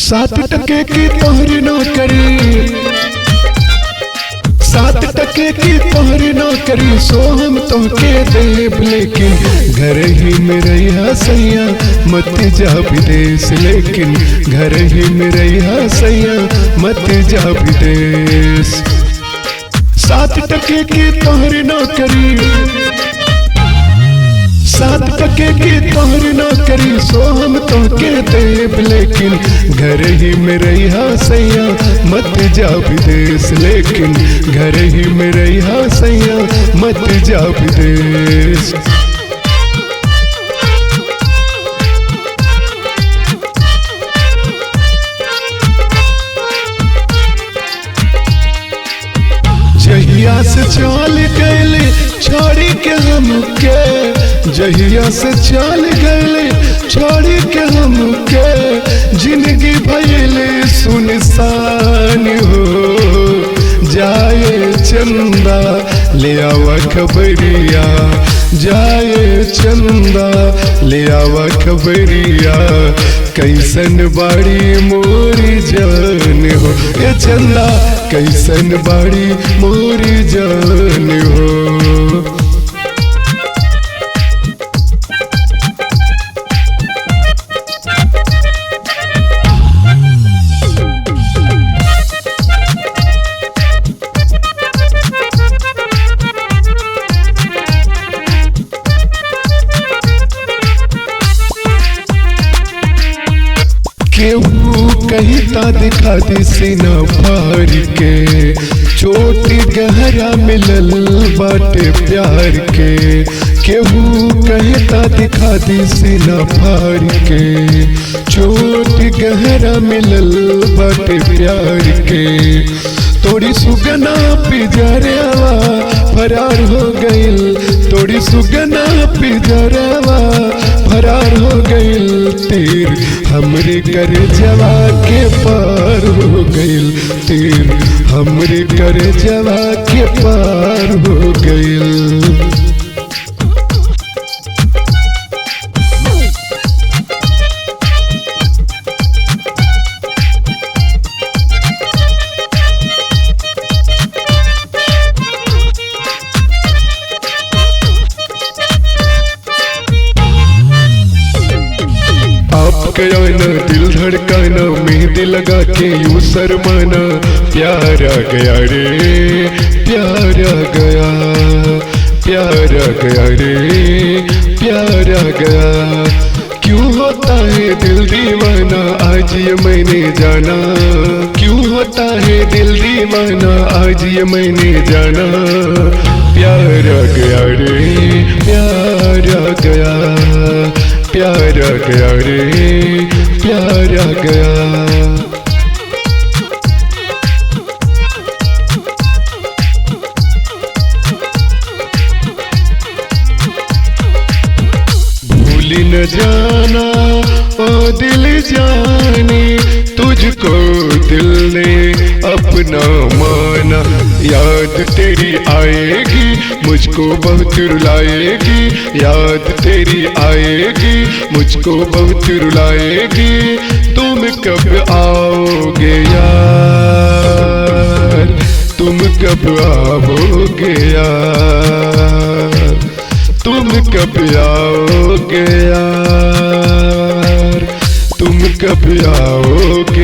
7% की तोहरी नौकरी, 7% की तोहरी नौकरी सो हम तोहके देब, लेकिन घर ही में रहिया सैया मत जा विदेश, लेकिन घर ही में रहिया सैया मत जा विदेश। 7% की तोहरी नौकरी, 7% की तोहरी नौकरी सो हम तोहके देब, लेकिन घर ही में रहिया सैया मत जा विदेश, लेकिन घर ही में रहिया सैया मत जा विदेश। जहिया से चल गए छोड़ी के हमके, जहिया से चल गए छोड़ी के हमके, जिंदगी भइले सुनसान हो। जाए चंदा ले आवा खबरिया, जाए चंदा ले आवा खबरिया, कैसन बाड़ी मोरी जान हो। ए चंदा कैसन बाड़ी मोरी जान हो। केहू कहता दिखा दी सीना फाड़ के, चोट गहरा मिलल बाटे प्यार के। केहू कहता दिखा दी सीना फाड़ के, चोट गहरा मिलल बाटे प्यार के। तोड़ी सुगना पिजरवा फरार हो गइल, तोड़ी सुगना पिजरवा फरार हो गइल, तीर हमरे कर जवा के पार हो गइल, तीर हमरे कर जवा के पार हो गइल। गयाना दिल धड़काना, मेहंदी लगा के यूं शर्माना, प्यारा गया रे प्यारा गया, प्यारा गया रे प्यारा गया। क्यों होता है दिल दीवाना आज ये मैंने जाना, क्यों होता है दिल दीवाना आज ये मैंने जाना। प्यारा गया रे प्यारा गया, प्यारा गया रे प्यारा गया। भूल न जाना ओ दिल जाने, तुझको दिल ने अपना माना। याद तेरी आएगी मुझको बहुत रुलाएगी, याद तेरी आएगी मुझको बहुत रुलाएगी। तुम कब आओगे यार, तुम कब आओगे यार, तुम कब आओगे यार, तुम कब आओगे